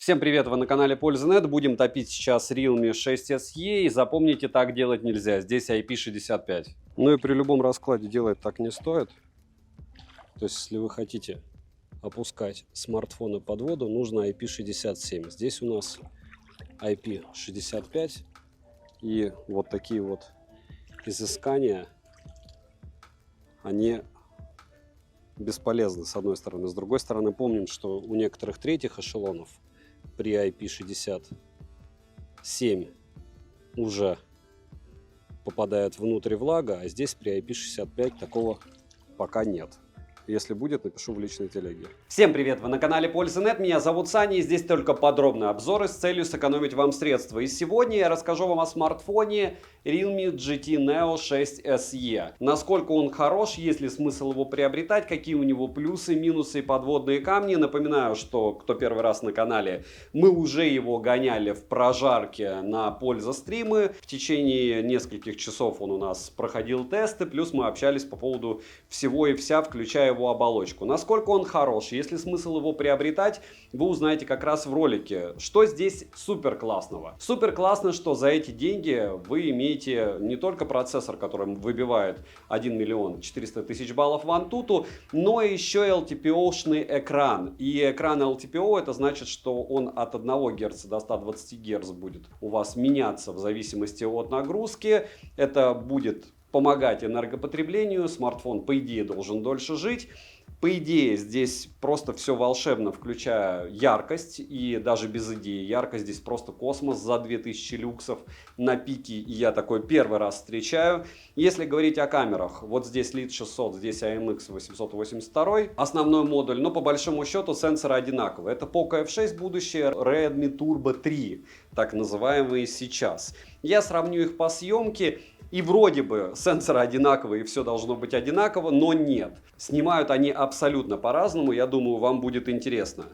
Всем привет, вы на канале Польза.нет. Будем топить сейчас Realme 6 SE. И запомните, так делать нельзя. Здесь IP65. Ну и при любом раскладе делать так не стоит. То есть, если вы хотите опускать смартфоны под воду, нужно IP67. Здесь у нас IP65. И вот такие вот изыскания, они бесполезны, с одной стороны. С другой стороны, помним, что у некоторых третьих эшелонов при IP67 уже попадает внутрь влага, а здесь при IP65 такого пока нет. Если будет, напишу в личной телеге. Всем привет, вы на канале Польза.нет, меня зовут Саня, и здесь только подробные обзоры с целью сэкономить вам средства. И сегодня я расскажу вам о смартфоне Realme GT Neo 6 SE. Насколько он хорош, есть ли смысл его приобретать, какие у него плюсы, минусы и подводные камни. Напоминаю, что кто первый раз на канале, мы уже его гоняли в прожарке на Польза стримы. В течение нескольких часов он у нас проходил тесты, плюс мы общались по поводу всего и вся, включая его оболочку. Насколько он хорош, есть ли смысл его приобретать, вы узнаете как раз в ролике. Что здесь супер классного? Супер классно, что за эти деньги вы имеете не только процессор, который выбивает 1 миллион 400 тысяч баллов в Antutu, но еще и LTPO-шный экран. И экран LTPO, это значит, что он от 1 Гц до 120 Гц будет у вас меняться в зависимости от нагрузки. Это будет помогать энергопотреблению. Смартфон, по идее, должен дольше жить. По идее, здесь просто все волшебно, включая яркость, и даже без идеи. Яркость здесь просто космос, за 2000 люксов на пике, и я такой первый раз встречаю. Если говорить о камерах, вот здесь LIT 600, здесь IMX 882, основной модуль, но по большому счету сенсоры одинаковые. Это Poco F6 будущее, Redmi Turbo 3, так называемые сейчас. Я сравню их по съемке. И вроде бы сенсоры одинаковые, и все должно быть одинаково, но нет. Снимают они абсолютно по-разному, я думаю, вам будет интересно.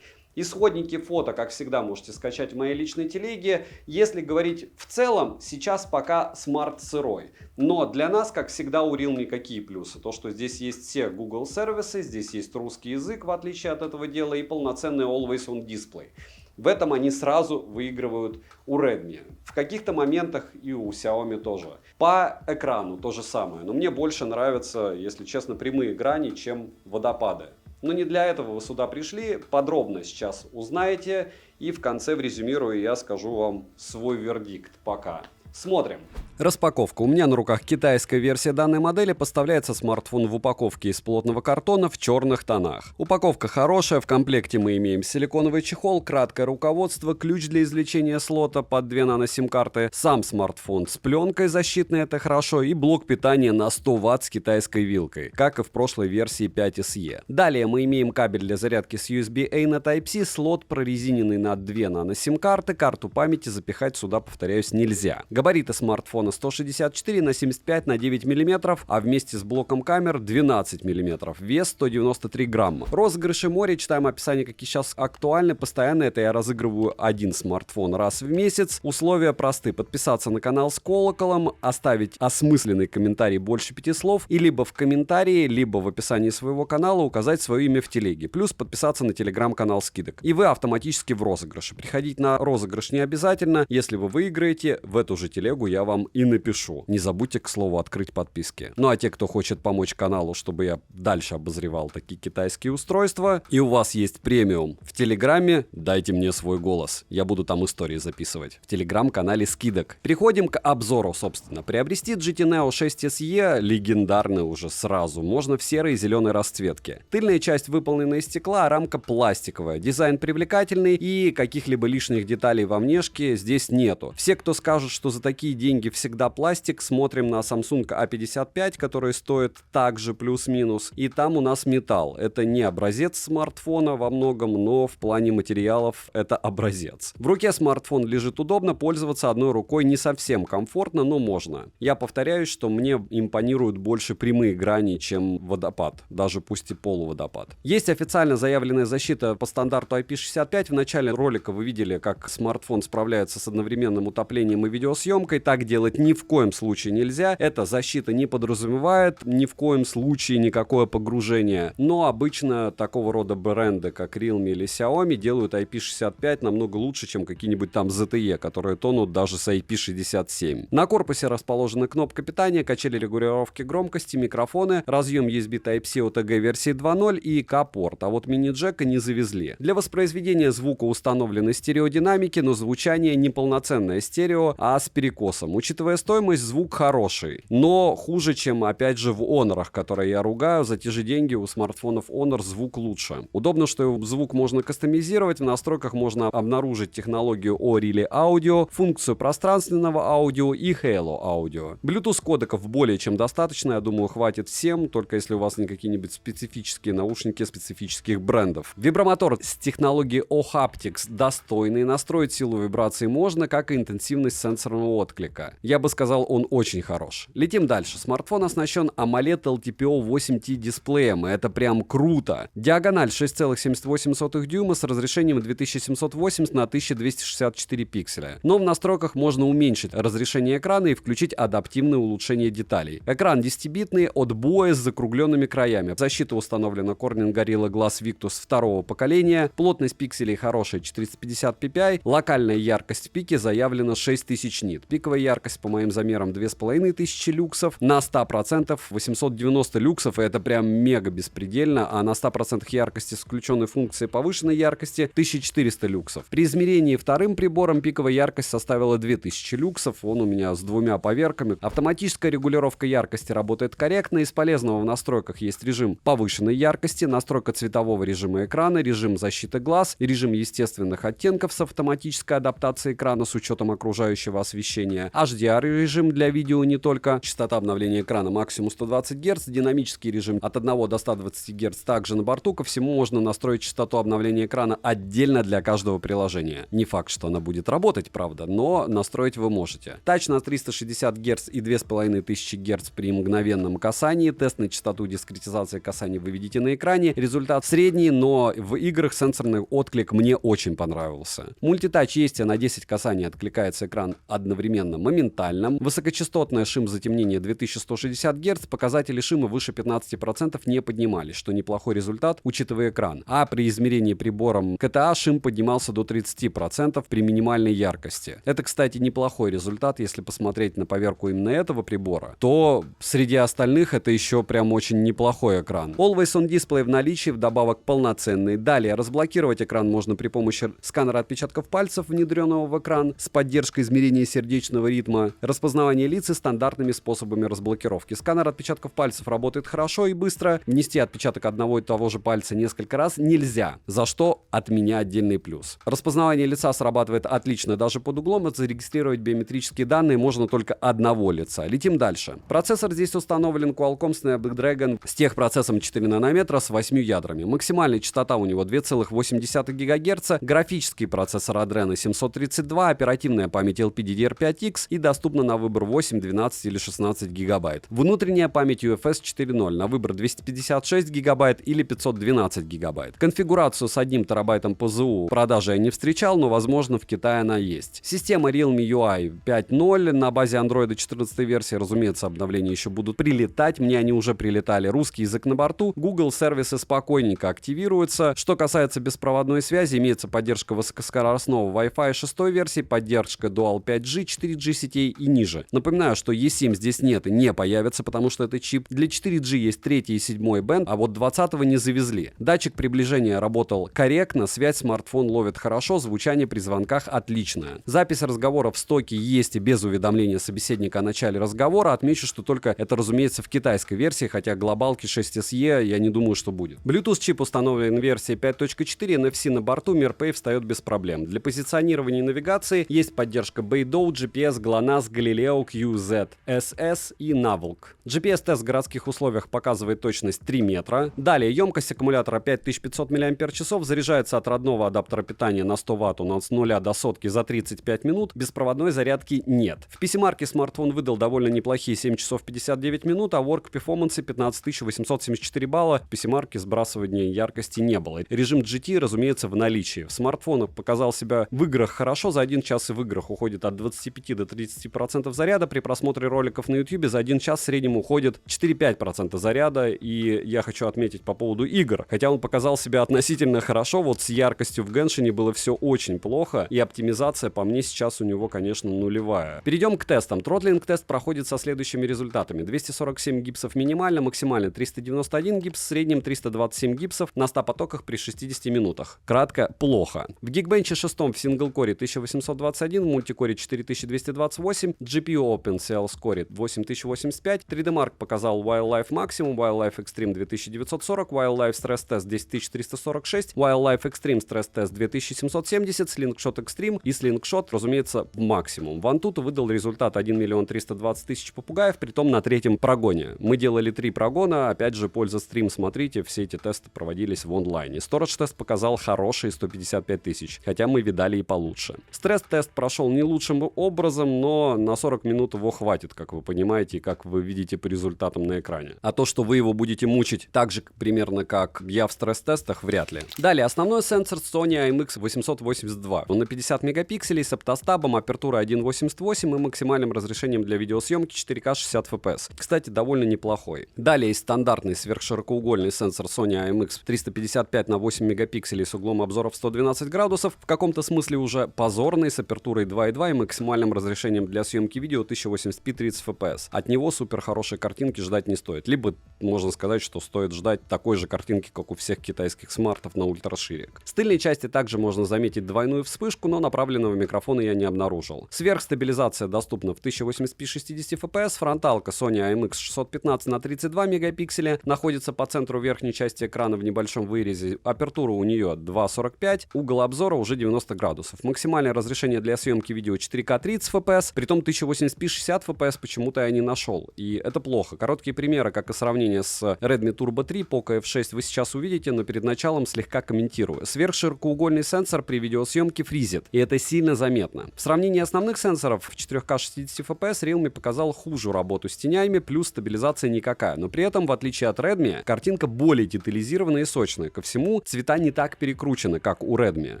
Исходники фото, как всегда, можете скачать в моей личной телеге. Если говорить в целом, сейчас пока смарт сырой. Но для нас, как всегда, у Realme какие плюсы? То, что здесь есть все Google сервисы, здесь есть русский язык, в отличие от этого дела, и полноценный Always On Display. В этом они сразу выигрывают у Redmi. В каких-то моментах и у Xiaomi тоже. По экрану то же самое. Но мне больше нравятся, если честно, прямые грани, чем водопады. Но не для этого вы сюда пришли. Подробно сейчас узнаете. И в конце врезюмирую, я скажу вам свой вердикт пока. Смотрим. Распаковка. У меня на руках китайская версия данной модели. Поставляется смартфон в упаковке из плотного картона в черных тонах. Упаковка хорошая. В комплекте мы имеем силиконовый чехол, краткое руководство, ключ для извлечения слота под 2 нано-сим-карты, сам смартфон с пленкой защитной, это хорошо, и блок питания на 100 Вт с китайской вилкой, как и в прошлой версии 5 SE. Далее мы имеем кабель для зарядки с USB-A на Type-C, слот прорезиненный на 2 нано-сим-карты, карту памяти запихать сюда, повторяюсь, нельзя. Габариты смартфона 164 на 75 на 9 мм, а вместе с блоком камер 12 мм, вес 193 грамма. Розыгрыши море, читаем описание, какие сейчас актуальны. Постоянно это я разыгрываю один смартфон раз в месяц. Условия просты: подписаться на канал с колоколом, оставить осмысленный комментарий больше 5 слов, и либо в комментарии, либо в описании своего канала указать свое имя в телеге, плюс подписаться на телеграм-канал скидок. И вы автоматически в розыгрыше. Приходить на розыгрыш не обязательно. Если вы выиграете, в эту же телегу я вам и напишу. Не забудьте, к слову, открыть подписки. Ну а те, кто хочет помочь каналу, чтобы я дальше обозревал такие китайские устройства, и у вас есть премиум в Телеграме, дайте мне свой голос. Я буду там истории записывать. В Телеграм-канале скидок. Переходим к обзору, собственно. Приобрести GT Neo 6 SE легендарно уже сразу. Можно в серой и зеленой расцветке. Тыльная часть выполнена из стекла, а рамка пластиковая. Дизайн привлекательный, и каких-либо лишних деталей во внешке здесь нету. Все, кто скажет, что за такие деньги всегда пластик, смотрим на Samsung A55, который стоит также плюс-минус, и там у нас металл. Это не образец смартфона во многом, но в плане материалов это образец. В руке смартфон лежит удобно, пользоваться одной рукой не совсем комфортно, но можно. Я повторяюсь, что мне импонируют больше прямые грани, чем водопад, даже пусть и полуводопад. Есть официально заявленная защита по стандарту IP65. В начале ролика вы видели, как смартфон справляется с одновременным утоплением и видеосъемкой. съемкой. Так делать ни в коем случае нельзя. Эта защита не подразумевает ни в коем случае никакое погружение. Но обычно такого рода бренды, как Realme или Xiaomi, делают IP65 намного лучше, чем какие-нибудь там ZTE, которые тонут даже с IP67. На корпусе расположена кнопка питания, качели регулировки громкости, микрофоны, разъем USB Type-C OTG версии 2.0 и K-порт, а вот мини-джека не завезли. Для воспроизведения звука установлены стереодинамики, но звучание не полноценное стерео, а с перекосом. Учитывая стоимость, звук хороший, но хуже, чем опять же в Honor'ах, которые я ругаю. За те же деньги у смартфонов Honor звук лучше. Удобно, что звук можно кастомизировать, в настройках можно обнаружить технологию Aurelia Audio, функцию пространственного аудио и Halo Audio. Bluetooth кодеков более чем достаточно, я думаю, хватит всем, только если у вас не какие-нибудь специфические наушники специфических брендов. Вибромотор с технологией O-Haptics достойный, настроить силу вибрации можно, как и интенсивность сенсорного отклика. Я бы сказал, он очень хорош. Летим дальше. Смартфон оснащен AMOLED LTPO 8T дисплеем, и это прям круто. Диагональ 6,78 дюйма с разрешением 2780 на 1264 пикселя. Но в настройках можно уменьшить разрешение экрана и включить адаптивное улучшение деталей. Экран 10-битный от BOE с закругленными краями. Защита установлена Corning Gorilla Glass Victus второго поколения. Плотность пикселей хорошая 450 ppi. Локальная яркость в пике заявлена 6000 нит. Пиковая яркость по моим замерам 2500 люксов. На 100% 890 люксов, и это прям мега беспредельно. А на 100% яркости с включенной функцией повышенной яркости 1400 люксов. При измерении вторым прибором пиковая яркость составила 2000 люксов. Он у меня с двумя поверками. Автоматическая регулировка яркости работает корректно. Из полезного в настройках есть режим повышенной яркости, настройка цветового режима экрана, режим защиты глаз, режим естественных оттенков с автоматической адаптацией экрана с учетом окружающего освещения, HDR-режим для видео не только, частота обновления экрана максимум 120 Гц, динамический режим от 1 до 120 Гц также на борту. Ко всему можно настроить частоту обновления экрана отдельно для каждого приложения. Не факт, что она будет работать, правда, но настроить вы можете. Тач на 360 Гц и 2500 Гц при мгновенном касании. Тест на частоту дискретизации касания вы видите на экране. Результат средний, но в играх сенсорный отклик мне очень понравился. Мультитач есть, и на 10 касаний откликается экран одновременно моментально. Высокочастотное шим-затемнение 2160 Гц, показатели шима выше 15% не поднимались, что неплохой результат, учитывая экран. А при измерении прибором KTA шим поднимался до 30% при минимальной яркости. Это, кстати, неплохой результат, если посмотреть на поверку именно этого прибора, то среди остальных это еще прям очень неплохой экран. Always On Display в наличии, вдобавок полноценный. Далее, разблокировать экран можно при помощи сканера отпечатков пальцев, внедренного в экран, с поддержкой измерения сердечного ритма, распознавание лиц и стандартными способами разблокировки. Сканер отпечатков пальцев работает хорошо и быстро. Внести отпечаток одного и того же пальца несколько раз нельзя, за что от меня отдельный плюс. Распознавание лица срабатывает отлично даже под углом, и зарегистрировать биометрические данные можно только одного лица. Летим дальше. Процессор здесь установлен Qualcomm Snapdragon с техпроцессом 4 нанометра с 8 ядрами. Максимальная частота у него 2,8 ГГц, графический процессор Adreno 732, оперативная память LPDDR5X и доступна на выбор 8, 12 или 16 ГБ. Внутренняя память UFS 4.0 на выбор 256 ГБ или 512 ГБ. Конфигурацию с 1 терабайтом ПЗУ в продаже я не встречал, но возможно в Китае она есть. Система Realme UI 5.0 на базе Android 14 версии, разумеется, обновления еще будут прилетать, мне они уже прилетали. Русский язык на борту, Google сервисы спокойненько активируются. Что касается беспроводной связи, имеется поддержка высокоскоростного Wi-Fi 6 версии, поддержка Dual 5G, 4G сетей и ниже. Напоминаю, что eSIM здесь нет и не появится, потому что это чип. Для 4G есть 3 и 7 бенд, а вот 20-го не завезли. Датчик приближения работал корректно, связь смартфон ловит хорошо, звучание при звонках отличное. Запись разговора в стоке есть и без уведомления собеседника о начале разговора. Отмечу, что только это, разумеется, в китайской версии, хотя глобалки 6SE я не думаю, что будет. Bluetooth чип установлен в версии 5.4, NFC на борту, MirPay встает без проблем. Для позиционирования и навигации есть поддержка Beidou, GPS, GLONASS, Galileo, QZ, SS и Navalk. GPS-тест в городских условиях показывает точность 3 метра. Далее, емкость аккумулятора 5500 мАч, заряжается от родного адаптера питания на 100 Вт, у нас с 0 до сотки за 35 минут, беспроводной зарядки нет. В PC-марке смартфон выдал довольно неплохие 7 часов 59 минут, а Work Performance 15874 балла. В PC-марке сбрасывания яркости не было. Режим GT, разумеется, в наличии. Смартфон показал себя в играх хорошо, за 1 час и в играх уходит от 25 до 30% заряда. При просмотре роликов на YouTube за 1 час в среднем уходит 4-5% заряда. И я хочу отметить по поводу игр. Хотя он показал себя относительно хорошо, вот с яркостью в Геншине было все очень плохо. И оптимизация по мне сейчас у него, конечно, нулевая. Перейдем к тестам. Тротлинг-тест проходит со следующими результатами. 247 гипсов минимально, максимально 391 гипс, в среднем 327 гипсов на 100 потоках при 60 минутах. Кратко, плохо. В Geekbench 6 в синглкоре 1821, в мультикоре 4228, GPU Open CL Score 8085, 3D Mark показал Wildlife Maximum, Wildlife Extreme 2940, Wildlife Stress Test 10346, Wildlife Extreme Stress Test 2770, Slingshot Extreme и Slingshot, разумеется, максимум. В Antutu выдал результат 1 320 000 попугаев, притом на 3-м прогоне. Мы делали 3 прогона, опять же, польза стрим, смотрите, все эти тесты проводились в онлайне. Storage тест показал хорошие 155 000, хотя мы видали и получше. Стресс-тест прошел не лучшим образом, но на 40 минут его хватит, как вы понимаете, и как вы видите по результатам на экране. А то, что вы его будете мучить так же примерно, как я в стресс-тестах, вряд ли. Далее, основной сенсор Sony IMX882. Он на 50 мегапикселей с оптостабом, апертурой 1.88 и максимальным разрешением для видеосъемки 4К 60 FPS. Кстати, довольно неплохой. Далее есть стандартный сверхширокоугольный сенсор Sony IMX 355 на 8 мегапикселей с углом обзора в 112 градусов, в каком-то смысле уже позорный, с апертурой 2.2 и максимальным разрешением для съемки видео 1080p 30 FPS. От него супер хорошей картинки ждать не стоит. Либо можно сказать, что стоит ждать такой же картинки, как у всех китайских смартов на ультрашире. С тыльной части также можно заметить двойную вспышку, но направленного микрофона я не обнаружил. Сверхстабилизация доступна в 1080p 60 FPS, фронталка Sony IMX 615 на 32 мегапикселя находится по центру верхней части экрана в небольшом вырезе, апертура у нее 2.45, угол обзора уже 90 градусов. Максимальное разрешение для съемки видео 4К 30 FPS, притом 1080p 60 FPS почему-то я не нашел, и это плохо. Короткие примеры, как и сравнение с Redmi Turbo 3, Poco F6 вы сейчас увидите, но перед началом слегка комментирую. Сверхширокоугольный сенсор при видеосъемке фризит, и это сильно заметно. В сравнении основных сенсоров в 4К 60 FPS Realme показал хуже работу с тенями, плюс стабилизация никакая, но при этом, в отличие от Redmi, картинка более детализированная и сочная. Ко всему, цвета не так перекручены, как у Redmi.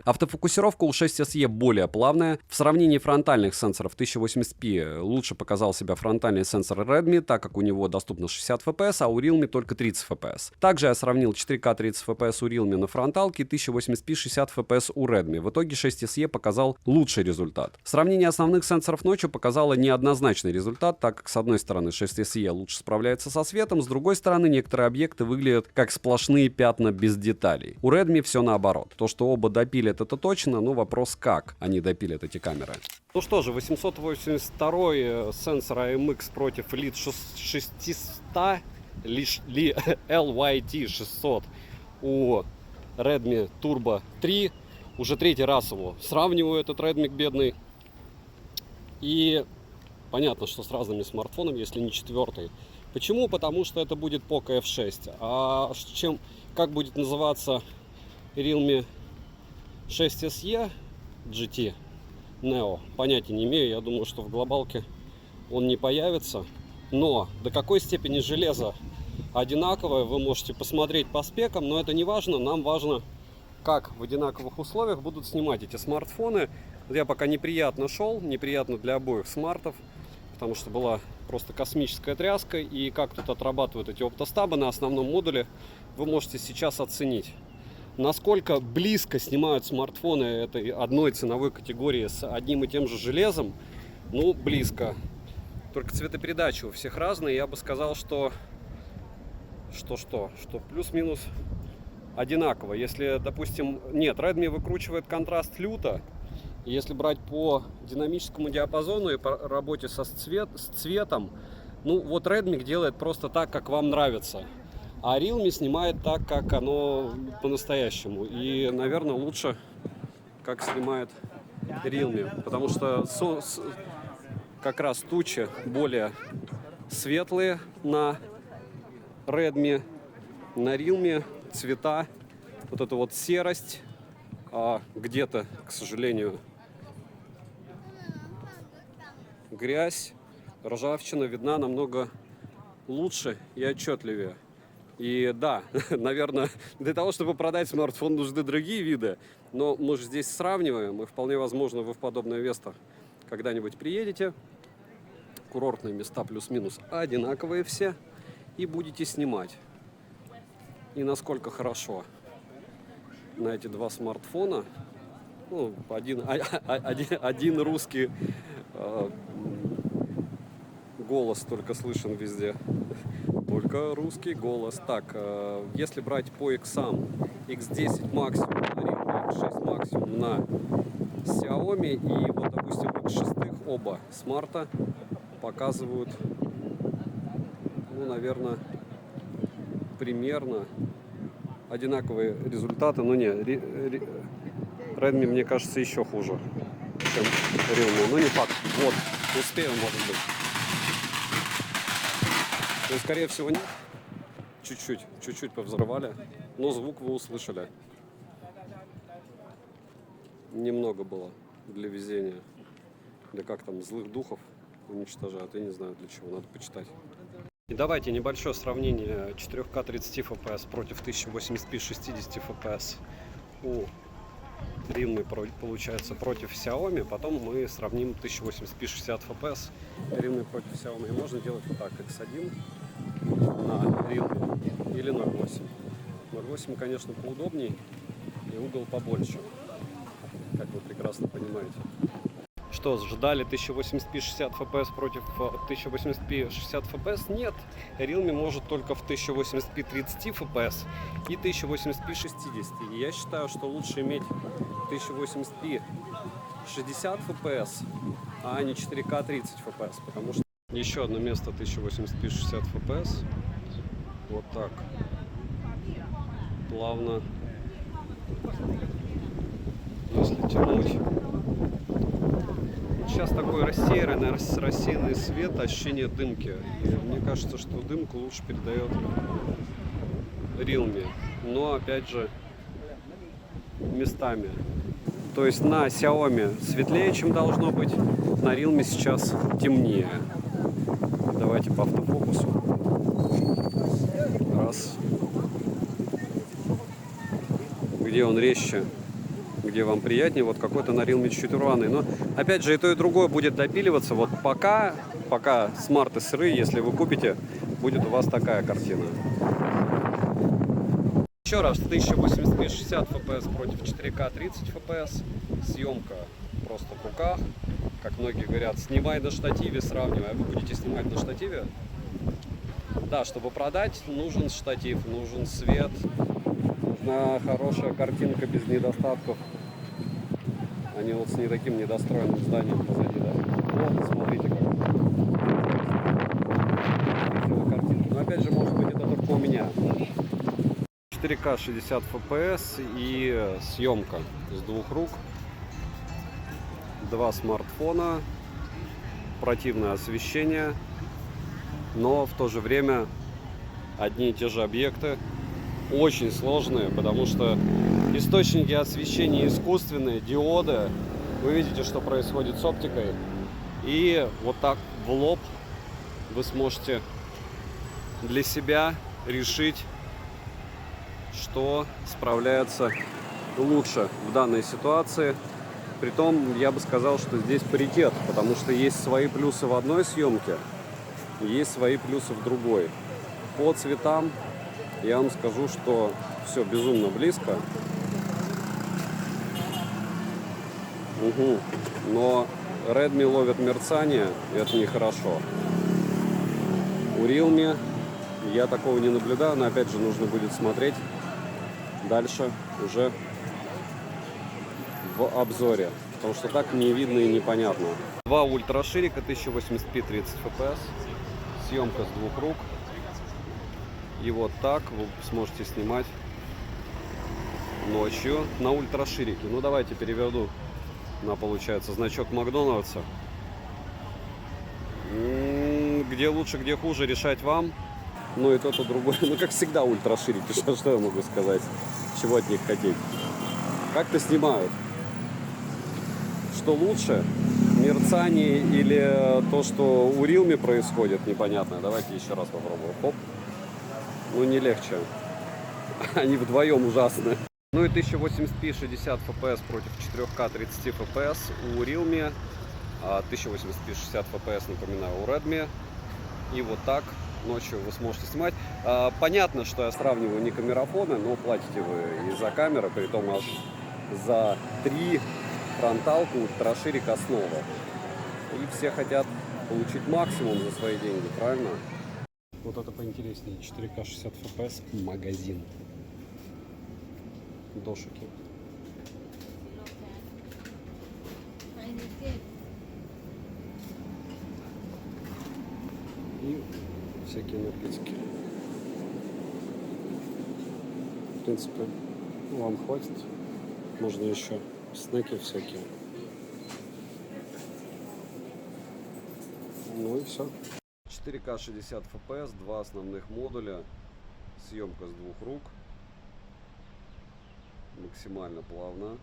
Автофокусировка у 6SE более плавная. В сравнении фронтальных сенсоров 1080p лучше показал себя фронтальный сенсор Redmi, так как у него доступно 60 FPS, а у Realme только 30 FPS. Также я сравнил 4К 30 FPS у Realme на фронталке и 1080p 60 FPS у Redmi. В итоге 6SE показал лучший результат. Сравнение основных сенсоров ночью показало неоднозначный результат, так как с одной стороны 6SE лучше справляется со светом, с другой стороны некоторые объекты выглядят как сплошные пятна без деталей. У Redmi все наоборот. То, что оба допилят, это точно, но вопрос, как они допилят эти камеры. Ну что же, 882 сенсор IMX против Elite 600, LYT 600 у Redmi Turbo 3. Уже третий раз его сравниваю, этот Redmi бедный. И понятно, что с разными смартфонами, если не четвертый. Почему? Потому что это будет Poco F6. А как будет называться Realme 6SE GT Neo, понятия не имею. Я думаю, что в глобалке он не появится. Но до какой степени железо одинаковое, вы можете посмотреть по спекам, но это не важно. Нам важно, как в одинаковых условиях будут снимать эти смартфоны. Я пока неприятно шел, неприятно для обоих смартов, потому что была просто космическая тряска. И как тут отрабатывают эти оптостабы на основном модуле, вы можете сейчас оценить. Насколько близко снимают смартфоны этой одной ценовой категории с одним и тем же железом. Ну, близко. Только цветопередача у всех разная. Я бы сказал, что плюс-минус одинаково. Если, допустим, нет, Redmi выкручивает контраст люто. Если брать по динамическому диапазону и по работе с цветом, ну вот Redmi делает просто так, как вам нравится. А Realme снимает так, как оно по-настоящему. И, наверное, лучше, как снимает Realme. Потому что как раз тучи более светлые на Redmi, на Realme цвета, вот эта вот серость, а где-то, к сожалению, грязь, ржавчина видна намного лучше и отчетливее. И да, наверное, для того, чтобы продать смартфон, нужны другие виды. Но мы же здесь сравниваем, и вполне возможно, вы в подобное место когда-нибудь приедете. Курортные места плюс-минус одинаковые все. И будете снимать. И насколько хорошо на эти два смартфона. Ну, один русский голос только слышен везде. Только русский голос. Так, если брать по иксам, X10 максимум на Realme, X6 максимум на Xiaomi, и вот, допустим, X6 оба смарта показывают, ну, наверное, примерно одинаковые результаты. Но не, Redmi, мне кажется, еще хуже, чем Realme. Ну, не факт. Вот, успею, может быть. Ну, скорее всего, нет. Чуть-чуть повзрывали. Но звук вы услышали. Немного было для везения. Да как там, злых духов уничтожают. Я не знаю для чего, надо почитать. И давайте небольшое сравнение 4К 30 FPS против 1080p 60 FPS у Realme получается против Xiaomi. Потом мы сравним 1080p 60 FPS Realme против Xiaomi. И можно делать вот так: X1 на Realme или 0.8. 0.8, конечно, поудобней и угол побольше, как вы прекрасно понимаете. Что, ждали 1080p 60 FPS против 1080p 60 FPS? Нет. Realme может только в 1080p 30 FPS и 1080p 60. И я считаю, что лучше иметь 1080p 60 FPS, а не 4К 30 FPS, потому что еще одно место 1080p 60 FPS. Вот так. Плавно. Если тянуть. Сейчас такой рассеянный свет, ощущение дымки. И мне кажется, что дымку лучше передает Realme. Но опять же местами. То есть на Xiaomi светлее, чем должно быть, на Realme сейчас темнее. Давайте по автофокусу. Раз. Где он резче, где вам приятнее. Вот какой-то на Realme чуть-чуть рваный. Но опять же и то, и другое будет допиливаться. Вот пока смарты сырые, если вы купите, будет у вас такая картина. Еще раз, 1080p 60 FPS против 4К 30 FPS. Съемка просто в руках. Как многие говорят, снимай на штативе, сравнивай. А вы будете снимать на штативе? Да, чтобы продать, нужен штатив, нужен свет, нужна хорошая картинка без недостатков. Они вот с не таким недостроенным зданием позади, да? Вот, смотрите как. Красивая картинка. Но опять же, может быть, это только у меня. 4К 60 FPS и съемка с двух рук. Два смартфона, противное освещение, но в то же время одни и те же объекты, очень сложные, потому что источники освещения искусственные, диоды. Вы видите, что происходит с оптикой. И вот так в лоб вы сможете для себя решить, что справляется лучше в данной ситуации. Притом, я бы сказал, что здесь паритет, потому что есть свои плюсы в одной съемке, есть свои плюсы в другой. По цветам я вам скажу, что все безумно близко. Но Redmi ловит мерцание, и это нехорошо. У Realme я такого не наблюдаю, но опять же нужно будет смотреть дальше уже в обзоре, потому что так не видно и непонятно. Два ультраширика 1080p 30 FPS, съемка с двух рук, и вот так вы сможете снимать ночью на ультраширике. Ну давайте переведу на, получается, значок Макдональдса. Где лучше, где хуже, решать вам. Ну и тот, и другой. Ну как всегда ультраширики, что я могу сказать, чего от них хотеть. Как-то снимают. Что лучше, мерцание или то, что у Realme происходит, непонятно. Давайте еще раз попробуем. Хоп. но не легче. Они вдвоем ужасны. Ну и 1080p 60 FPS против 4К 30 FPS у Realme, 1080p 60 FPS, напоминаю, у Redmi. И вот так ночью вы сможете снимать. Понятно, что я сравниваю не камерафоны, но платите вы и за камеры, притом аж за 3 фронталку ультраширик основа. И все хотят получить максимум за свои деньги, правильно? Вот это поинтереснее. 4К 60 FPS магазин. Дошики. И всякие энергетики. В принципе, вам хватит. Можно еще снеки всякие. Ну и все. 4К 60 FPS, два основных модуля. Съемка с двух рук. Максимально плавно.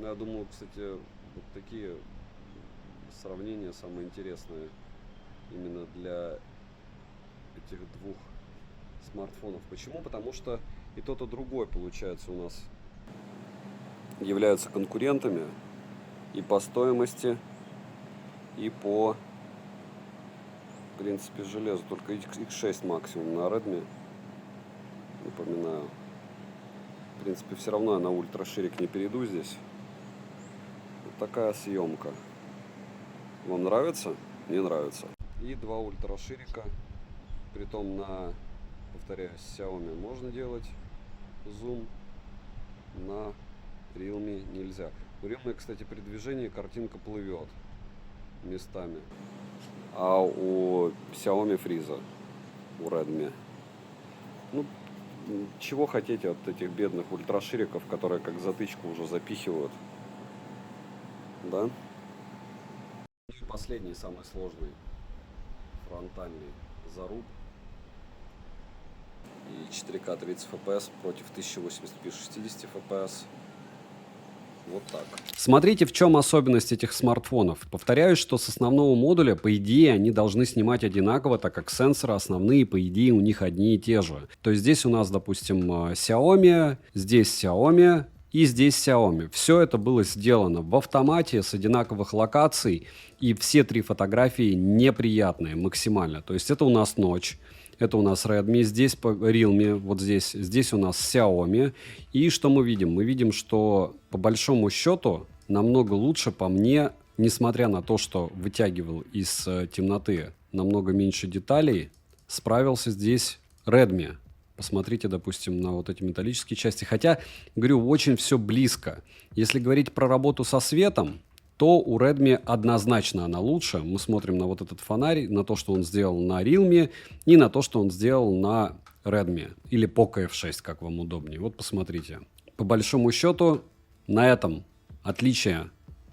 Я думаю, кстати, вот такие сравнения самые интересные именно для этих двух смартфонов. Почему? Потому что и тот, и другой, получается, у нас являются конкурентами и по стоимости, и по, в принципе, железу. Только X6 максимум на Redmi, напоминаю. В принципе, все равно я на ультраширик не перейду здесь. Вот такая съемка. Вам нравится? Мне нравится. И два ультраширика. Притом на, повторяюсь, Xiaomi можно делать зум, на Realme нельзя. У Realme, кстати, при движении картинка плывет местами. А у Xiaomi фриза, у Redmi. Ну, чего хотите от этих бедных ультрашириков, которые как затычку уже запихивают, да? И последний, самый сложный, фронтальный заруб. И 4К 30 FPS против 1080p 60 FPS. Вот так. Смотрите, в чем особенность этих смартфонов. Повторяюсь, что с основного модуля, по идее, они должны снимать одинаково, так как сенсоры основные, по идее, у них одни и те же. То есть здесь у нас, допустим, Xiaomi, здесь Xiaomi и здесь Xiaomi. Все это было сделано в автомате с одинаковых локаций, и все три фотографии неприятные максимально. То есть это у нас ночь. Это у нас Redmi, здесь Realme, вот здесь у нас Xiaomi. И что мы видим? Мы видим, что по большому счету намного лучше по мне, несмотря на то, что вытягивал из темноты намного меньше деталей, справился здесь Redmi. Посмотрите, допустим, на вот эти металлические части. Хотя, говорю, очень все близко. Если говорить про работу со светом, то у Redmi однозначно она лучше. Мы смотрим на вот этот фонарь, на то, что он сделал на Realme, и на то, что он сделал на Redmi. Или Poco F6, как вам удобнее. Вот посмотрите. По большому счету, на этом отличия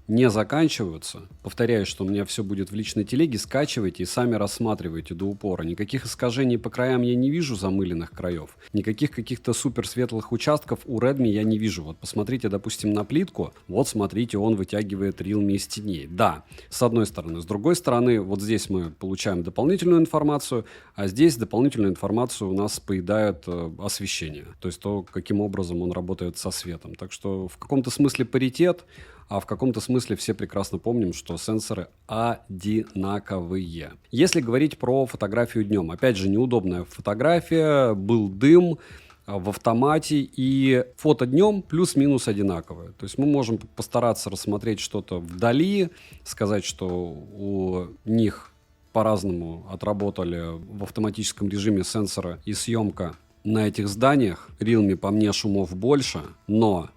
не заканчиваются. Повторяю, что у меня все будет в личной телеге. Скачивайте и сами рассматривайте до упора. Никаких искажений по краям я не вижу, замыленных краев. Никаких каких-то супер светлых участков у Redmi я не вижу. Вот посмотрите, допустим, на плитку. Вот смотрите, он вытягивает Realme из теней. Да, с одной стороны. С другой стороны, вот здесь мы получаем дополнительную информацию, а здесь дополнительную информацию у нас поедает освещение. То есть то, каким образом он работает со светом. Так что в каком-то смысле паритет. А в каком-то смысле все прекрасно помним, что сенсоры одинаковые. Если говорить про фотографию днем, опять же, неудобная фотография, был дым в автомате, и фото днем плюс-минус одинаковое. То есть мы можем постараться рассмотреть что-то вдали, сказать, что у них по-разному отработали в автоматическом режиме сенсоры и съемка на этих зданиях. Realme по мне шумов больше, но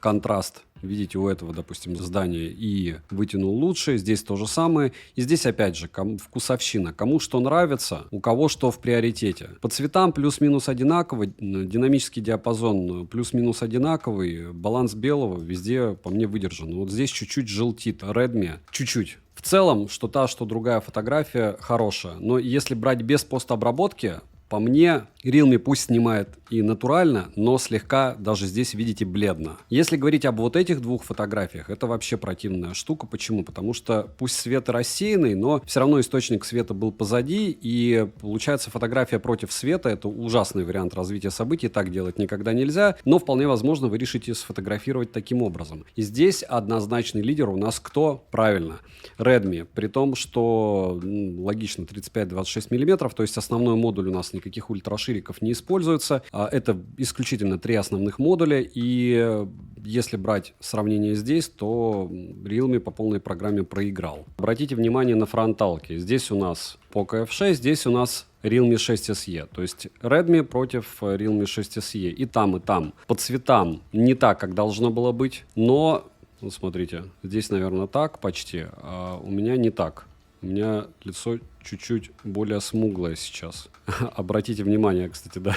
контраст, видите, у этого, допустим, здания и вытянул лучше. Здесь то же самое. И здесь, опять же, вкусовщина. Кому что нравится, у кого что в приоритете. По цветам плюс-минус одинаковый, динамический диапазон плюс-минус одинаковый, баланс белого везде по мне выдержан. Вот здесь чуть-чуть желтит Redmi. Чуть-чуть. В целом, что та, что другая фотография хорошая. Но если брать без постобработки, по мне, Realme пусть снимает и натурально, но слегка даже здесь, видите, бледно. Если говорить об вот этих двух фотографиях, это вообще противная штука. Почему? Потому что пусть свет рассеянный, но все равно источник света был позади, и получается фотография против света — это ужасный вариант развития событий, так делать никогда нельзя, но вполне возможно вы решите сфотографировать таким образом. И здесь однозначный лидер у нас кто? Правильно, Redmi, при том, что логично 35-26 мм, то есть основной модуль у нас никаких ультрашириков не используется. Это исключительно 3 основных модуля, и если брать сравнение здесь, то Realme по полной программе проиграл. Обратите внимание на фронталки. Здесь у нас Poco F6, здесь у нас Realme 6 SE. То есть Redmi против Realme 6 SE. И там по цветам не так, как должно было быть, но, вот смотрите, здесь, наверное, так почти, а у меня не так. У меня лицо чуть-чуть более смуглое сейчас. Обратите внимание, кстати, да.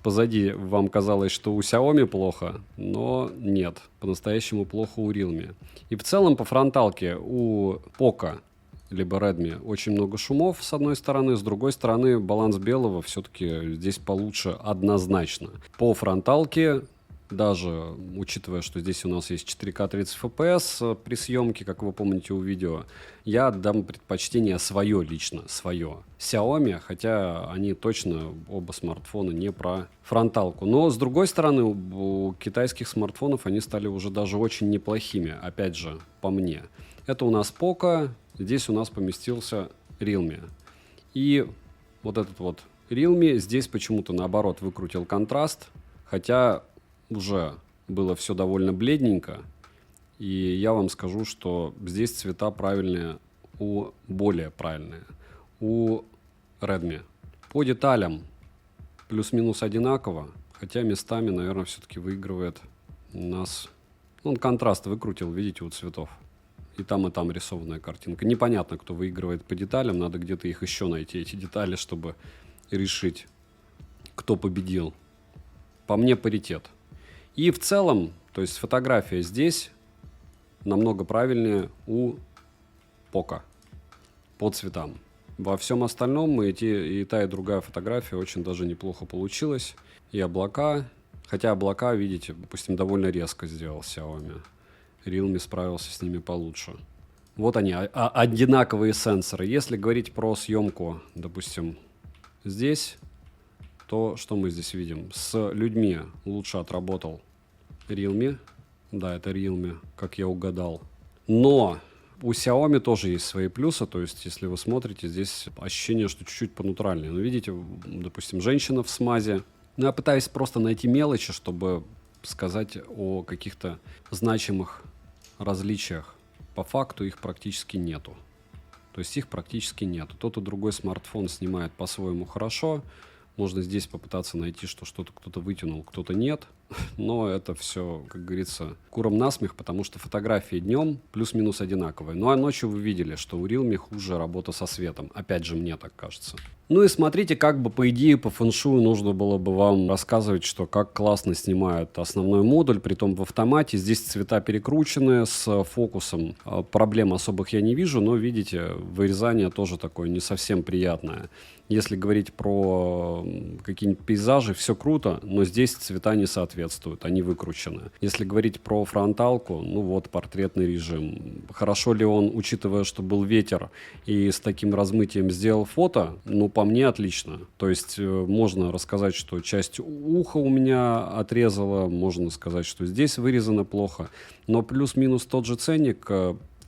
Позади вам казалось, что у Xiaomi плохо, но нет. По-настоящему плохо у Realme. И в целом по фронталке у Poco либо Redmi очень много шумов с одной стороны, с другой стороны баланс белого все-таки здесь получше однозначно. По фронталке, даже учитывая, что здесь у нас есть 4К 30 FPS при съемке, как вы помните у видео, я отдам предпочтение свое лично, свое. Xiaomi, хотя они точно, оба смартфона, не про фронталку. Но, с другой стороны, у китайских смартфонов они стали уже даже очень неплохими, опять же, по мне. Это у нас Poco, здесь у нас поместился Realme. И вот этот вот Realme здесь почему-то наоборот выкрутил контраст, хотя уже было все довольно бледненько, и я вам скажу, что здесь цвета правильные, более правильные у Redmi. По деталям плюс-минус одинаково, хотя местами, наверное, все-таки выигрывает у нас... Он контраст выкрутил, видите, у цветов. И там рисованная картинка. Непонятно, кто выигрывает по деталям, надо где-то их еще найти, эти детали, чтобы решить, кто победил. По мне паритет. И в целом, то есть фотография здесь намного правильнее у Poco по цветам. Во всем остальном и та, и другая фотография очень даже неплохо получилась. И облака, хотя облака, видите, допустим, довольно резко сделал Xiaomi. Realme справился с ними получше. Вот они, одинаковые сенсоры. Если говорить про съемку, допустим, здесь... то, что мы здесь видим. С людьми лучше отработал Realme. Да, это Realme, как я угадал. Но у Xiaomi тоже есть свои плюсы. То есть, если вы смотрите, здесь ощущение, что чуть-чуть понатуральнее. Но видите, допустим, женщина в смазе. Но я пытаюсь просто найти мелочи, чтобы сказать о каких-то значимых различиях. По факту их практически нету. То есть их практически нету. Тот и другой смартфон снимает по-своему хорошо. Можно здесь попытаться найти, что что-то кто-то вытянул, кто-то нет. Но это все, как говорится, куром насмех, потому что фотографии днем плюс-минус одинаковые. Ну а ночью вы видели, что у Realme хуже работа со светом. Опять же, мне так кажется. Ну и смотрите, как бы по идее по фэншую нужно было бы вам рассказывать, что как классно снимают основной модуль, притом в автомате. Здесь цвета перекручены с фокусом. Проблем особых я не вижу, но видите, вырезание тоже такое не совсем приятное. Если говорить про какие-нибудь пейзажи, все круто, но здесь цвета не соответствуют, они выкручены. Если говорить про фронталку, ну вот портретный режим. Хорошо ли он, учитывая, что был ветер и с таким размытием сделал фото? Ну, по мне отлично. То есть можно рассказать, что часть уха у меня отрезала, можно сказать, что здесь вырезано плохо, но плюс-минус тот же ценник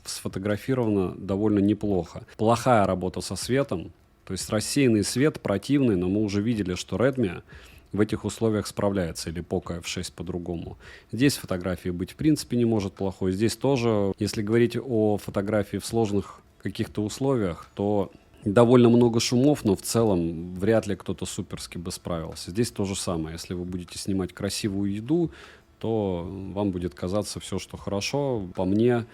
сфотографировано довольно неплохо. Плохая работа со светом. То есть рассеянный свет, противный, но мы уже видели, что Redmi в этих условиях справляется, или Poco F6 по-другому. Здесь фотографии быть в принципе не может плохой. Здесь тоже, если говорить о фотографии в сложных каких-то условиях, то довольно много шумов, но в целом вряд ли кто-то суперски бы справился. Здесь то же самое. Если вы будете снимать красивую еду, то вам будет казаться все, что хорошо. По мне,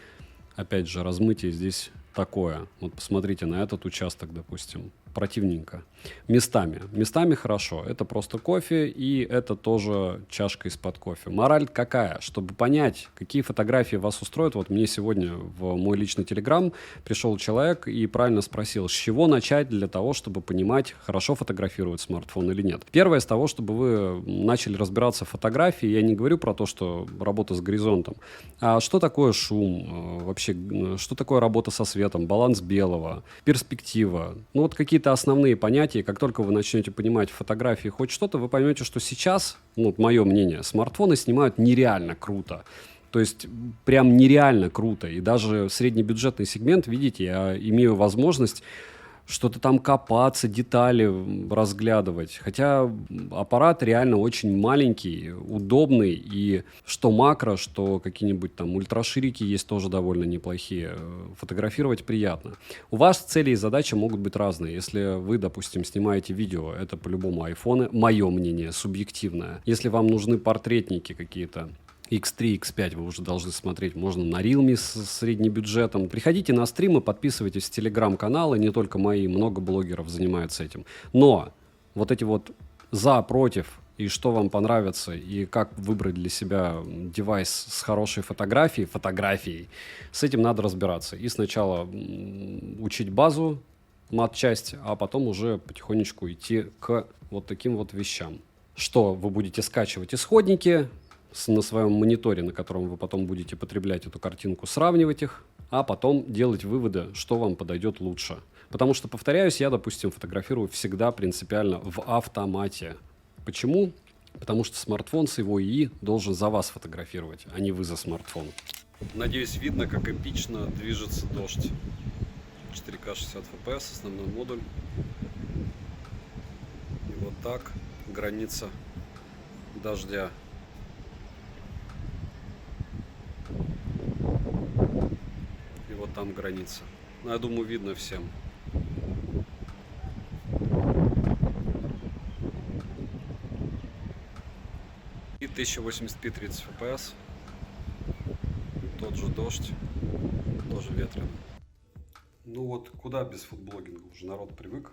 опять же, размытие здесь такое. Вот посмотрите на этот участок, допустим. противненько. Местами хорошо. Это просто кофе, и это тоже чашка из-под кофе. Мораль какая? Чтобы понять, какие фотографии вас устроят. Вот мне сегодня в мой личный телеграм пришел человек и правильно спросил, с чего начать для того, чтобы понимать, хорошо фотографирует смартфон или нет. Первое, с того, чтобы вы начали разбираться в фотографии. Я не говорю про то, что работа с горизонтом, а что такое шум, вообще, что такое работа со светом, баланс белого, перспектива. Ну вот какие-то основные понятия. И как только вы начнете понимать в фотографии хоть что-то, вы поймете, что сейчас, ну, мое мнение, смартфоны снимают нереально круто. То есть прям нереально круто. И даже среднебюджетный сегмент, видите, я имею возможность что-то там копаться, детали разглядывать. Хотя аппарат реально очень маленький, удобный. И что макро, что какие-нибудь там ультраширики есть тоже довольно неплохие. Фотографировать приятно. У вас цели и задачи могут быть разные. Если вы, допустим, снимаете видео, это по-любому айфоны. Мое мнение, субъективное. Если вам нужны портретники какие-то, X3, X5 вы уже должны смотреть. Можно на Realme с средним бюджетом. Приходите на стримы, подписывайтесь в телеграм-каналы. Не только мои, много блогеров занимаются этим. Но вот эти вот за, против, и что вам понравится, и как выбрать для себя девайс с хорошей фотографией, с этим надо разбираться. И сначала учить базу, матчасть, а потом уже потихонечку идти к вот таким вот вещам. Что вы будете скачивать исходники на своем мониторе, на котором вы потом будете потреблять эту картинку, сравнивать их, а потом делать выводы, что вам подойдет лучше. Потому что, повторяюсь, я, допустим, фотографирую всегда принципиально в автомате. Почему? Потому что смартфон с его ИИ должен за вас фотографировать, а не вы за смартфон. Надеюсь, видно, как эпично движется дождь. 4К 60 FPS, основной модуль. И вот так граница дождя. И вот там граница. Ну, я думаю, видно всем. И 1080p 30 fps. Тот же дождь, тоже ветрено. Ну вот куда без фудблогинга? Уже народ привык.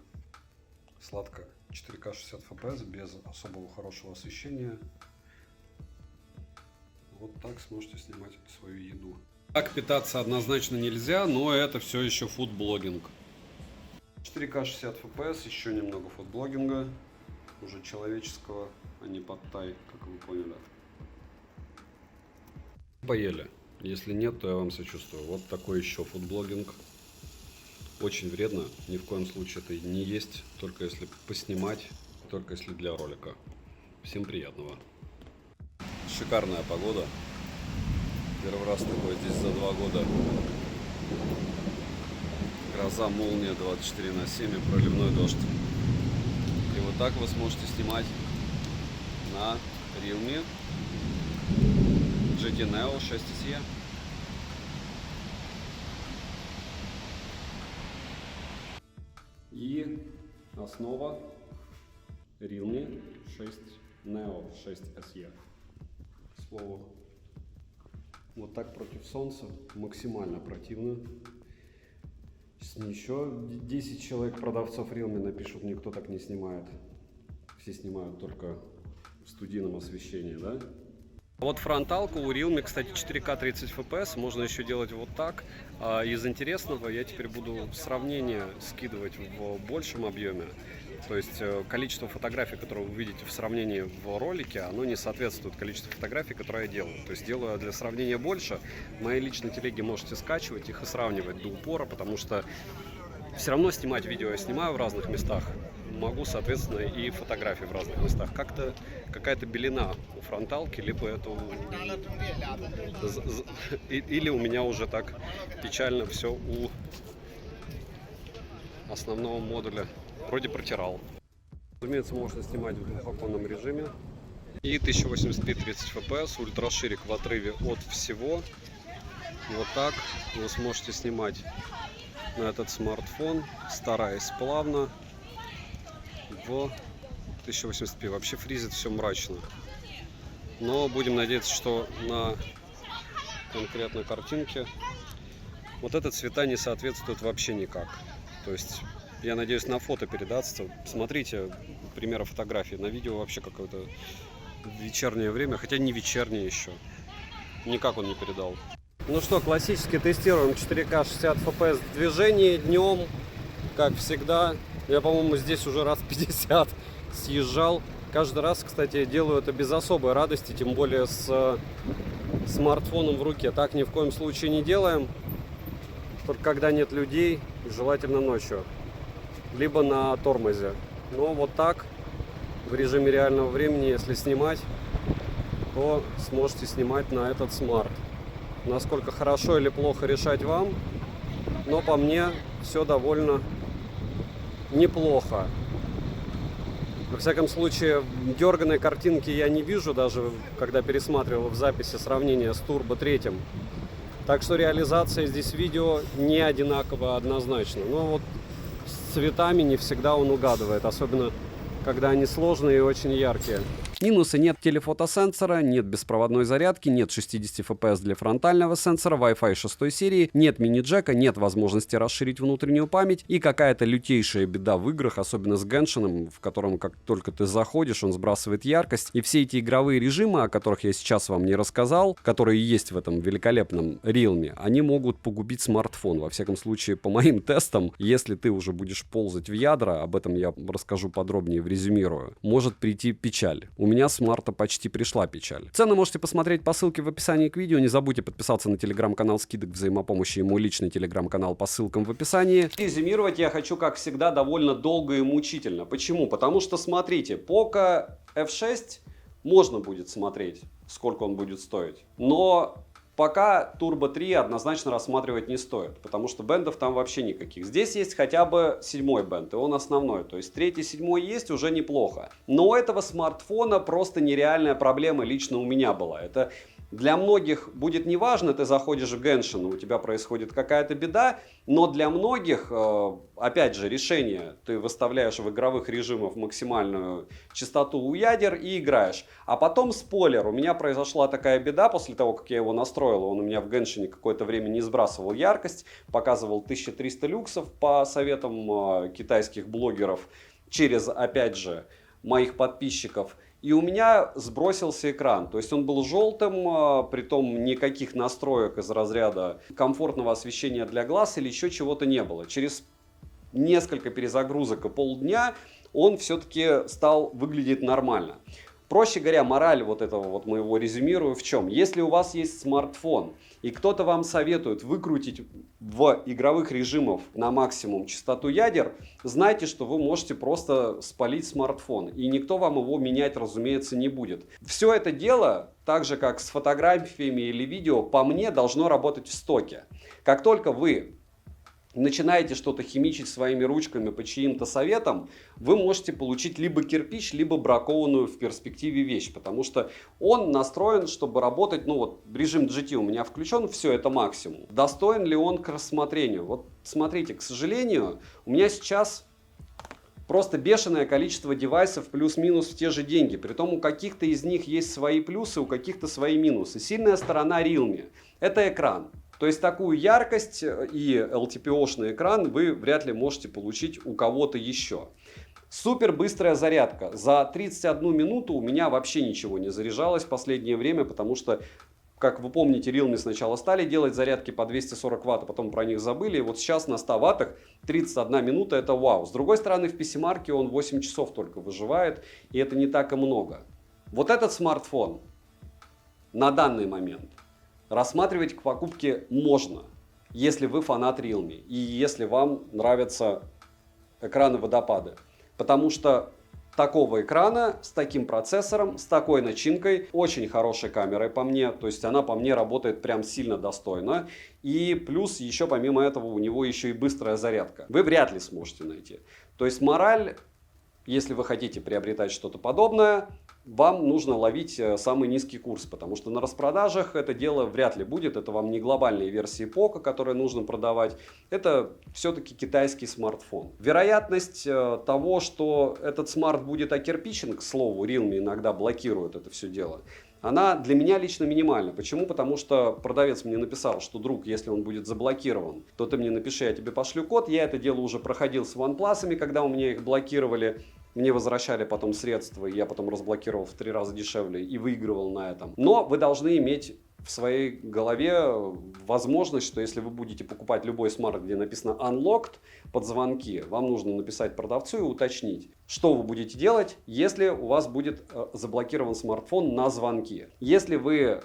Сладко. 4К 60 fps без особого хорошего освещения. Вот так сможете снимать свою еду. Так питаться однозначно нельзя, но это все еще фудблогинг. 4К 60 fps, еще немного фудблогинга. Уже человеческого, а не подтай, как вы поняли. Поели. Если нет, то я вам сочувствую. Вот такой еще фудблогинг. Очень вредно. Ни в коем случае это не есть. Только если поснимать, только если для ролика. Всем приятного. Шикарная погода. Первый раз такое здесь за 2 года. Гроза, молния 24/7 и проливной дождь. И вот так вы сможете снимать на Realme GT Neo 6SE. И основа Realme 6 Neo 6SE. К слову, вот так против солнца максимально противно. Сейчас мне еще 10 человек продавцов Realme напишут, никто так не снимает. Все снимают только в студийном освещении, да? Вот фронталку у Realme, кстати, 4К 30 fps, можно еще делать вот так. Из интересного я теперь буду сравнение скидывать в большем объеме. То есть количество фотографий, которые вы видите в сравнении в ролике, оно не соответствует количеству фотографий, которые я делаю. То есть делаю для сравнения больше. В моей личной телеге можете скачивать их и сравнивать до упора, потому что все равно снимать видео я снимаю в разных местах. Могу, соответственно, и фотографии в разных местах. Как-то какая-то белина у фронталки, либо это или у меня уже так печально все у основного модуля. Вроде протирал. Разумеется, можно снимать в двухоконном режиме. И 1080p 30 fps, ультраширик в отрыве от всего. Вот так вы сможете снимать на этот смартфон, стараясь плавно, в 1080p. Вообще фризит все мрачно. Но будем надеяться, что на конкретной картинке вот эти цвета не соответствуют вообще никак. То есть Я надеюсь, на фото передастся. Смотрите, примеры фотографий. На видео вообще какое-то вечернее время, хотя не вечернее еще. Никак он не передал. Ну что, классически тестируем 4К 60 FPS в движении днем, как всегда. Я, по-моему, здесь уже раз 50 съезжал. Каждый раз, кстати, делаю это без особой радости, тем более с смартфоном в руке. Так ни в коем случае не делаем. Только когда нет людей, и желательно ночью. Либо на тормозе. Но вот так, в режиме реального времени, если снимать, то сможете снимать на этот смарт. Насколько хорошо или плохо решать вам, но по мне все довольно неплохо. Во всяком случае, дерганой картинки я не вижу, даже когда пересматривал в записи сравнение с Turbo 3. Так что реализация здесь видео не одинаково однозначно. Но вот с цветами не всегда он угадывает, особенно когда они сложные и очень яркие. Минусы: нет телефотосенсора, нет беспроводной зарядки, нет 60 FPS для фронтального сенсора, Wi-Fi 6 серии, нет мини-джека, нет возможности расширить внутреннюю память и какая-то лютейшая беда в играх, особенно с Геншином, в котором как только ты заходишь, он сбрасывает яркость. И все эти игровые режимы, о которых я сейчас вам не рассказал, которые есть в этом великолепном Realme, они могут погубить смартфон. Во всяком случае, по моим тестам, если ты уже будешь ползать в ядра, об этом я расскажу подробнее, резюмирую, может прийти печаль. У меня с марта почти пришла печаль. Цены можете посмотреть по ссылке в описании к видео. Не забудьте подписаться на телеграм-канал скидок взаимопомощи и мой личный телеграм-канал по ссылкам в описании. Резюмировать я хочу, как всегда, довольно долго и мучительно. Почему? Потому что, смотрите, Poco F6 можно будет смотреть, сколько он будет стоить. Но пока Turbo 3 однозначно рассматривать не стоит, потому что бендов там вообще никаких. Здесь есть хотя бы 7-й бенд, и он основной. То есть 3-й, 7-й есть, уже неплохо. Но у этого смартфона просто нереальная проблема лично у меня была. Это для многих будет неважно, ты заходишь в Genshin, у тебя происходит какая-то беда, но для многих, опять же, решение ты выставляешь в игровых режимах максимальную частоту у ядер и играешь. А потом, спойлер, у меня произошла такая беда после того, как я его настроил, он у меня в Genshin какое-то время не сбрасывал яркость, показывал 1300 люксов по советам китайских блогеров через, опять же, моих подписчиков. И у меня сбросился экран, то есть он был желтым, притом никаких настроек из разряда комфортного освещения для глаз или еще чего-то не было. Через несколько перезагрузок и полдня он все-таки стал выглядеть нормально. Проще говоря, мораль вот этого вот моего резюмирую в чем? Если у вас есть смартфон, и кто-то вам советует выкрутить в игровых режимах на максимум частоту ядер, знайте, что вы можете просто спалить смартфон, и никто вам его менять, разумеется, не будет. Все это дело, так же как с фотографиями или видео, по мне должно работать в стоке. Как только вы начинаете что-то химичить своими ручками по чьим-то советам, вы можете получить либо кирпич, либо бракованную в перспективе вещь, потому что он настроен, чтобы работать, ну вот режим GT у меня включен, все это максимум. Достоин ли он к рассмотрению? Вот смотрите, к сожалению, у меня сейчас просто бешеное количество девайсов плюс-минус в те же деньги, притом у каких-то из них есть свои плюсы, у каких-то свои минусы. Сильная сторона Realme – это экран. То есть такую яркость и LTPO-шный экран вы вряд ли можете получить у кого-то еще. Супер быстрая зарядка. За 31 минуту у меня вообще ничего не заряжалось в последнее время, потому что, как вы помните, Realme сначала стали делать зарядки по 240 Вт, а потом про них забыли. И вот сейчас на 100 Ваттах 31 минута – это вау. С другой стороны, в PC-марке он 8 часов только выживает, и это не так и много. Вот этот смартфон на данный момент рассматривать к покупке можно, если вы фанат Realme и если вам нравятся экраны-водопады. Потому что такого экрана с таким процессором, с такой начинкой, очень хорошей камерой по мне, то есть она по мне работает прям сильно достойно. И плюс еще помимо этого у него еще и быстрая зарядка. Вы вряд ли сможете найти. То есть мораль, если вы хотите приобретать что-то подобное, вам нужно ловить самый низкий курс, потому что на распродажах это дело вряд ли будет. Это вам не глобальные версии Poco, которые нужно продавать. Это все-таки китайский смартфон. Вероятность того, что этот смарт будет окирпичен, к слову, Realme иногда блокирует это все дело, она для меня лично минимальна. Почему? Потому что продавец мне написал, что, друг, если он будет заблокирован, то ты мне напиши, я тебе пошлю код. Я это дело уже проходил с OnePlus'ами, когда у меня их блокировали. Мне возвращали потом средства, и я потом разблокировал в 3 раза дешевле и выигрывал на этом. Но вы должны иметь в своей голове возможность, что если вы будете покупать любой смарт, где написано Unlocked под звонки, вам нужно написать продавцу и уточнить, что вы будете делать, если у вас будет заблокирован смартфон на звонки. Если вы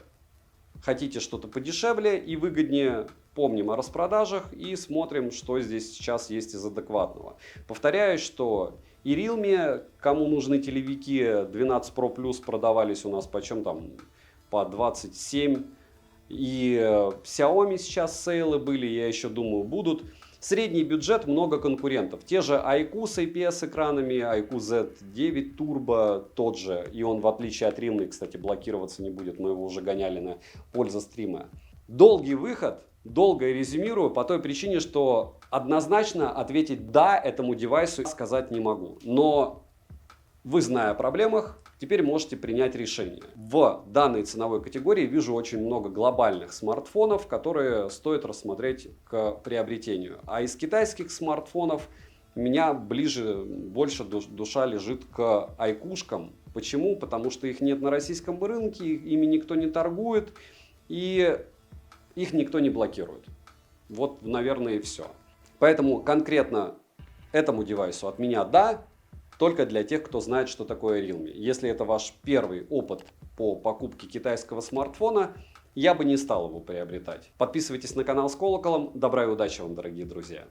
хотите что-то подешевле и выгоднее, помним о распродажах и смотрим, что здесь сейчас есть из адекватного. Повторяюсь, что и Realme, кому нужны телевики 12 Pro Plus, продавались у нас почем там по 27. И Xiaomi сейчас сейлы были, я еще думаю, будут. Средний бюджет, много конкурентов. Те же iQOO с IPS экранами, iQOO Z9 Turbo тот же. И он, в отличие от Realme, кстати, блокироваться не будет. Мы его уже гоняли на пользу стрима. Долгий выход. Долго резюмирую по той причине, что однозначно ответить «да» этому девайсу сказать не могу. Но вы, зная о проблемах, теперь можете принять решение. В данной ценовой категории вижу очень много глобальных смартфонов, которые стоит рассмотреть к приобретению. А из китайских смартфонов меня больше душа лежит к айкушкам. Почему? Потому что их нет на российском рынке, ими никто не торгует и их никто не блокирует. Вот, наверное, и все. Поэтому конкретно этому девайсу от меня «да», только для тех, кто знает, что такое Realme. Если это ваш первый опыт по покупке китайского смартфона, я бы не стал его приобретать. Подписывайтесь на канал с колоколом. Добра и удачи вам, дорогие друзья!